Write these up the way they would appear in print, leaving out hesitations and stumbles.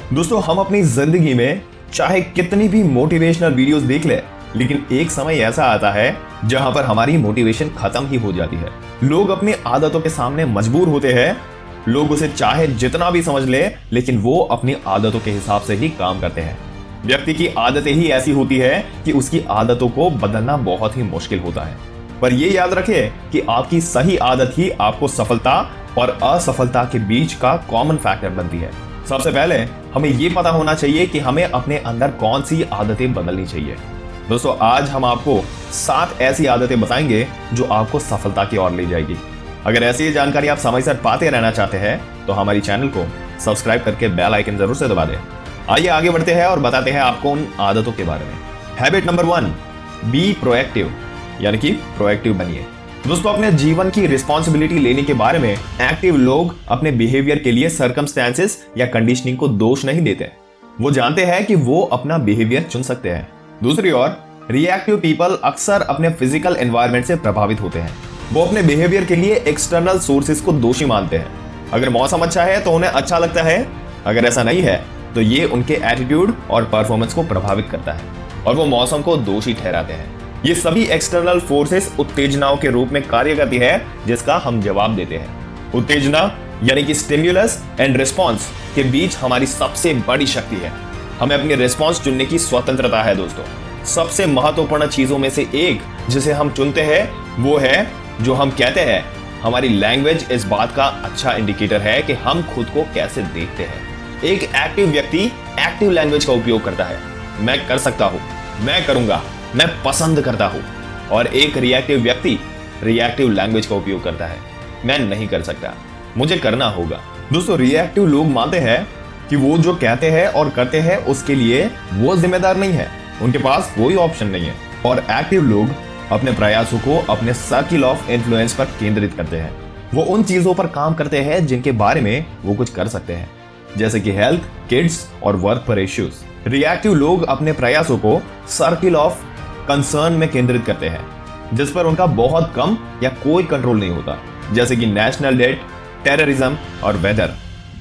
दोस्तों, हम अपनी जिंदगी में चाहे कितनी भी मोटिवेशनल वीडियोस देख ले, लेकिन एक समय ऐसा आता है जहां पर हमारी मोटिवेशन खत्म ही हो जाती है। लोग अपनी आदतों के सामने मजबूर होते हैं। लोग उसे चाहे जितना भी समझ ले, लेकिन वो अपनी आदतों के हिसाब से ही काम करते हैं। व्यक्ति की आदतें ही ऐसी होती है कि उसकी आदतों को बदलना बहुत ही मुश्किल होता है। पर यह याद रखिए कि आपकी सही आदत ही आपको सफलता और असफलता के बीच का कॉमन फैक्टर बनती है। सबसे पहले हमें यह पता होना चाहिए कि हमें अपने अंदर कौन सी आदतें बदलनी चाहिए। दोस्तों, आज हम आपको 7 ऐसी आदतें बताएंगे जो आपको सफलता की ओर ले जाएगी। अगर ऐसी जानकारी आप समय से पाते रहना चाहते हैं तो हमारी चैनल को सब्सक्राइब करके बेल आइकन जरूर से दबा दें। आइए आगे बढ़ते हैं और बताते हैं आपको उन आदतों के बारे में। हैबिट नंबर 1, बी प्रोएक्टिव, यानी कि प्रोएक्टिव बनिए। दोस्तों, अपने जीवन की रिस्पॉन्सिबिलिटी लेने के बारे में एक्टिव लोग अपने बिहेवियर के लिए सर्कमस्टेंसेस या कंडीशनिंग को दोष नहीं देते। वो जानते हैं कि वो अपना बिहेवियर चुन सकते हैं। दूसरी ओर रिएक्टिव पीपल अक्सर अपने फिजिकल एनवायरनमेंट से प्रभावित होते हैं। वो अपने बिहेवियर के लिए एक्सटर्नल सोर्सेस को दोषी मानते हैं। अगर मौसम अच्छा है तो उन्हें अच्छा लगता है, अगर ऐसा नहीं है तो ये उनके एटीट्यूड और परफॉर्मेंस को प्रभावित करता है और वो मौसम को दोषी ठहराते हैं। ये सभी एक्सटर्नल फोर्सेस उत्तेजनाओं के रूप में कार्य करती है जिसका हम जवाब देते हैं। उत्तेजना यानी कि स्टिम्युलस एंड रिस्पॉन्स के बीच हमारी सबसे बड़ी शक्ति है। हमें अपनी रिस्पॉन्स चुनने की स्वतंत्रता है। दोस्तों, सबसे महत्वपूर्ण चीजों में से एक जिसे हम चुनते हैं वो है जो हम कहते हैं। हमारी लैंग्वेज इस बात का अच्छा इंडिकेटर है कि हम खुद को कैसे देखते हैं। एक एक्टिव व्यक्ति एक्टिव लैंग्वेज का उपयोग करता है। मैं कर सकता हूं, मैं करूंगा, मैं पसंद करता हूं। और एक रिएक्टिव व्यक्ति रिएक्टिव लैंग्वेज का उपयोग करता है। मैं नहीं कर सकता, मुझे करना होगा। दोस्तों, रिएक्टिव लोग मानते हैं कि वो जो कहते हैं और करते हैं उसके लिए वो जिम्मेदार नहीं है, उनके पास कोई ऑप्शन नहीं है। और एक्टिव लोग अपने प्रयासों को अपने सर्किल ऑफ इन्फ्लुएंस पर केंद्रित करते हैं। वो उन चीजों पर काम करते हैं जिनके बारे में वो कुछ कर सकते हैं, जैसे कि हेल्थ, किड्स और वर्क पर इश्यूज। रिएक्टिव लोग अपने प्रयासों को सर्किल ऑफ कंसर्न में केंद्रित करते हैं, जिस पर उनका बहुत कम या कोई कंट्रोल नहीं होता, जैसे कि नेशनल डेट, टेररिज्म और वेदर।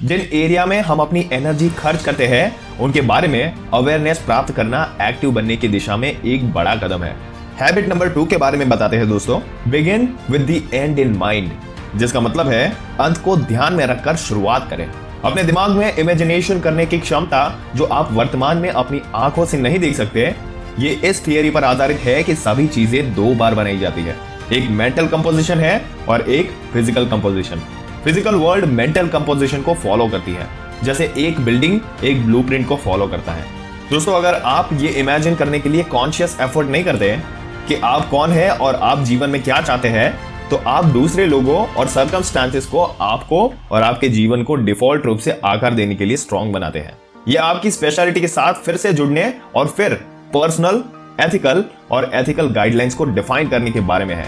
जिन एरिया में हम अपनी एनर्जी खर्च करते हैं उनके बारे में अवेयरनेस प्राप्त करना एक्टिव बनने की दिशा में एक बड़ा कदम है। हैबिट नंबर 2 के बारे में बताते हैं दोस्तों। Begin with the and in mind, जिसका मतलब है अंत को ध्यान में रखकर शुरुआत करें। अपने दिमाग में इमेजिनेशन करने की क्षमता जो आप वर्तमान में अपनी आंखों से नहीं देख सकते, ये इस थियरी पर आधारित है कि सभी चीजें 2 बार बनाई जाती है। एक मेंटल कंपोजिशन है और एक physical composition. Physical world mental composition को फॉलो करती है, जैसे एक बिल्डिंग एक ब्लूप्रिंट को फॉलो करता है। दोस्तों, अगर आप ये इमेजिन करने के लिए कॉन्शियस एफर्ट नहीं करते कि आप कौन है और आप जीवन में क्या चाहते हैं, तो आप दूसरे लोगों और सर्कमस्टांसेस को आपको और आपके जीवन को डिफॉल्ट रूप से आकार देने के लिए स्ट्रॉन्ग बनाते हैं। यह आपकी स्पेशलिटी के साथ फिर से जुड़ने और फिर पर्सनल, एथिकल और एथिकल गाइडलाइंस को डिफाइन करने के बारे में है,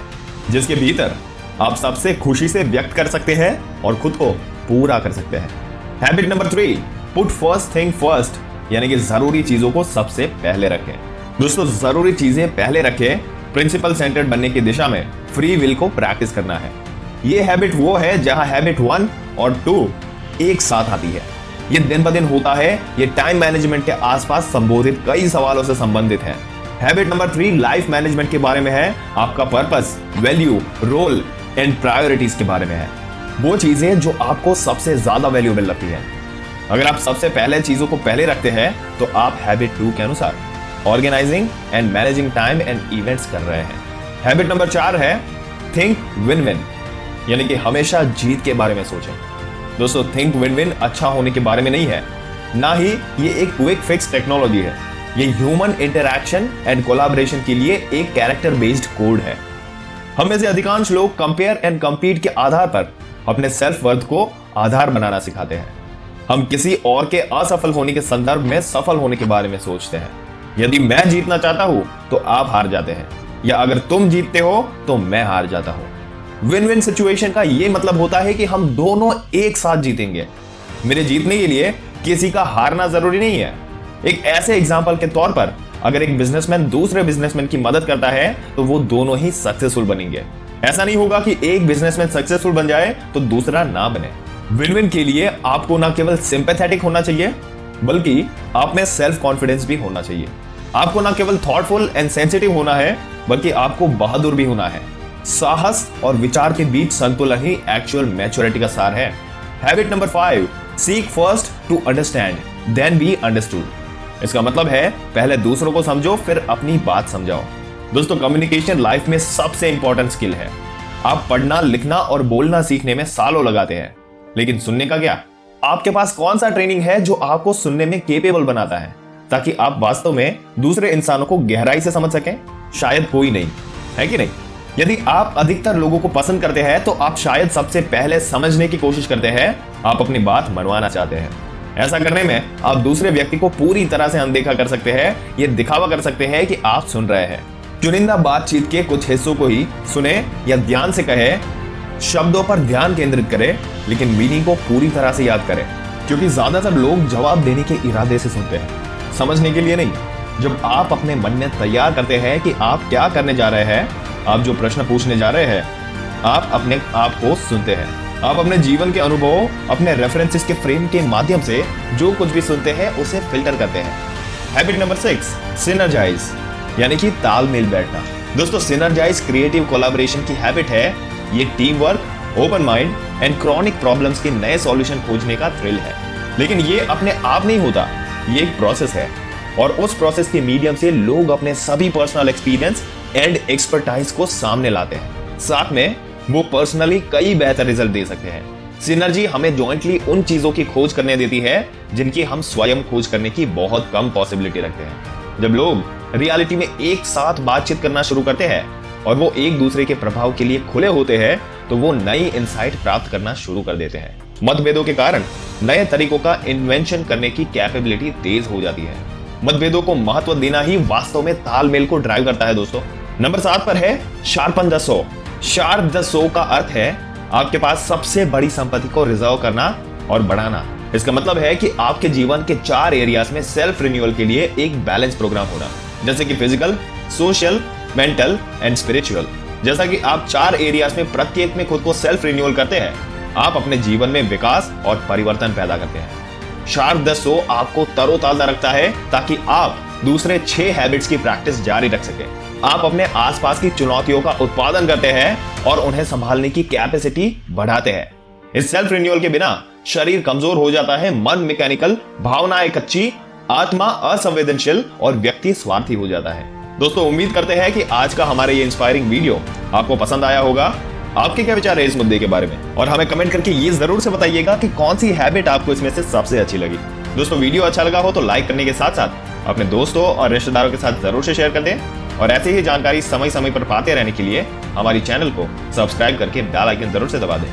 जिसके भीतर आप सबसे खुशी से व्यक्त कर सकते हैं और खुद को पूरा कर सकते हैं। Habit number 3, put first thing first, यानी कि जरूरी चीजों को सबसे पहले रखें। दोस्तों, जरूरी चीजें पहले रखें प्रिंसिपल सेंटर्ड बनने की दिशा में फ्री विल को प्रैक्टिस करना है। यह हैबिट वो है जहां हैबिट 1 और 2 एक साथ आती है। ये दिन ब दिन होता है। ये टाइम मैनेजमेंट के आसपास संबोधित कई सवालों से संबंधित है। हैबिट नंबर 3 लाइफ मैनेजमेंट के बारे में है। आपका purpose, value, role and priorities के बारे में है। वो चीजें जो आपको सबसे ज्यादा वैल्यूएबल लगती है। अगर आप सबसे पहले चीजों को पहले रखते हैं तो आप हैबिट 2 के अनुसार organising and managing time and events कर रहे हैं। हैबिट नंबर 4 है थिंक विन विन, यानी कि हमेशा जीत के बारे में सोचें। दोस्तों, थिंक विन विन अच्छा होने के बारे में नहीं है, ना ही ये एक क्विक फिक्स टेक्नोलॉजी है। ये ह्यूमन इंटरैक्शन एंड कोलैबोरेशन के लिए एक कैरेक्टर बेस्ड कोड है। हम में से अधिकांश लोग कंपेयर एंड कम्पीट के आधार पर अपने सेल्फ वर्थ को आधार बनाना सिखाते हैं। हम किसी और के असफल होने के संदर्भ में सफल होने के बारे में सोचते हैं। यदि मैं जीतना चाहता हूं तो आप हार जाते हैं, या अगर तुम जीतते हो तो मैं हार जाता हूं। विन विन सिचुएशन का यह मतलब होता है कि हम दोनों एक साथ जीतेंगे। मेरे जीतने के लिए किसी का हारना जरूरी नहीं है। एक ऐसे एग्जाम्पल के तौर पर अगर एक बिजनेसमैन दूसरे बिजनेसमैन की मदद करता है तो वो दोनों ही सक्सेसफुल बनेंगे। ऐसा नहीं होगा कि एक बिजनेसमैन सक्सेसफुल बन जाए तो दूसरा ना बने। विन विन के लिए आपको ना केवल सिंपैथेटिक होना चाहिए बल्कि आप में सेल्फ कॉन्फिडेंस भी होना चाहिए। आपको ना केवल थॉटफुल एंड सेंसिटिव होना है, बल्कि आपको बहादुर भी होना है। साहस और विचार के बीच संतुलन ही एक्चुअल मैच्योरिटी का सार है। Habit number 5, seek first to understand then be understood. इसका मतलब है पहले दूसरों को समझो, फिर अपनी बात समझाओ। दोस्तों, कम्युनिकेशन लाइफ में सबसे इंपॉर्टेंट स्किल है। आप पढ़ना, लिखना और बोलना सीखने में सालों लगाते हैं, लेकिन सुनने का क्या? आपके पास कौन सा ट्रेनिंग है जो आपको सुनने में केपेबल बनाता है, ताकि आप वास्तव में दूसरे इंसानों को गहराई से समझ सकें? शायद कोई नहीं, है कि नहीं? यदि आप अधिकतर लोगों को पसंद करते हैं तो आप शायद सबसे पहले समझने की कोशिश करते हैं। आप अपनी बात मनवाना चाहते हैं। ऐसा करने में आप दूसरे व्यक्ति को पूरी तरह से अनदेखा कर सकते हैं। ये दिखावा कर सकते हैं कि आप सुन रहे हैं। चुनिंदा बातचीत के कुछ हिस्सों को ही सुने या ध्यान से कहे। शब्दों पर ध्यान केंद्रित करें, लेकिन मीनिंग को पूरी तरह से याद करें, क्योंकि ज्यादातर लोग जवाब देने के इरादे से सुनते हैं, समझने के लिए नहीं। जब आप अपने मन में तैयार करते हैं कि आप क्या करने जा रहे हैं, आप जो प्रश्न पूछने जा रहे हैं, आप अपने आप को सुनते हैं। आप अपने जीवन के अनुभव, अपने रेफरेंसेस के फ्रेम के माध्यम से जो कुछ भी सुनते हैं उसे फिल्टर करते हैं। हैबिट नंबर 6, सिनर्जाइज, यानी कि तालमेल बैठना। दोस्तों, सिनर्जाइज क्रिएटिव कोलैबोरेशन की हैबिट है। ये team work, open mind and chronic problems के नए सॉल्यूशन खोजने का थ्रिल है। लेकिन ये अपने आप नहीं होता, ये एक प्रोसेस है, और उस प्रोसेस के मीडियम से लोग अपने सभी पर्सनल एक्सपीरियंस एंड एक्सपर्टाइज को सामने लाते हैं। साथ में वो पर्सनली कई बेहतर रिजल्ट दे सकते हैं। सिनर्जी हमें जॉइंटली उन चीजों की खोज करने देती है जिनकी हम स्वयं खोज करने की बहुत कम पॉसिबिलिटी रखते हैं। जब लोग रियलिटी में एक साथ बातचीत करना शुरू करते हैं और वो एक दूसरे के प्रभाव के लिए खुले होते हैं, तो वो नई इंसाइट प्राप्त करना शुरू कर देते हैं। मतभेदों के कारण नए तरीकों का इन्वेंशन करने की कैपेबिलिटी तेज हो जाती है। मतभेदों को महत्व देना ही वास्तव में तालमेल को ड्राइव करता है। दोस्तों, नंबर 7 पर है sharpen the saw. Sharp the saw का अर्थ है आपके पास सबसे बड़ी संपत्ति को रिजर्व करना और बढ़ाना। इसका मतलब है कि आपके जीवन के 4 एरियाज में सेल्फ रिन्यूअल के लिए एक बैलेंस प्रोग्राम होना, जैसे कि physical, social, mental and spiritual. जैसा कि आप 4 एरियाज में प्रत्येक में खुद को सेल्फ रिन्यूअल करते हैं, आप अपने जीवन में विकास और परिवर्तन पैदा करते हैं। शार्प द सॉ आपको तरोताजा रखता है ताकि आप दूसरे 6 हैबिट्स की प्रैक्टिस जारी रख सकें। आप अपने आसपास की चुनौतियों का उत्पादन करते हैं और उन्हें संभालने की कैपेसिटी बढ़ाते हैं। इस सेल्फ रिन्यूअल के बिना शरीर कमजोर हो जाता है, मन मैकेनिकल, भावनाएं कच्ची, आत्मा असंवेदनशील और व्यक्ति स्वार्थी हो जाता है। दोस्तों, उम्मीद करते हैं कि आज का हमारा ये इंस्पायरिंग वीडियो आपको पसंद आया होगा। आपके क्या विचार है इस मुद्दे के बारे में, और हमें कमेंट करके ये जरूर से बताइएगा कि कौन सी हैबिट आपको इसमें से सबसे अच्छी लगी। दोस्तों, वीडियो अच्छा लगा हो तो लाइक करने के साथ साथ अपने दोस्तों और रिश्तेदारों के साथ जरूर से शेयर कर दें, और ऐसे ही जानकारी समय समय पर पाते रहने के लिए हमारी चैनल को सब्सक्राइब करके बेल आइकन जरूर से दबा दें।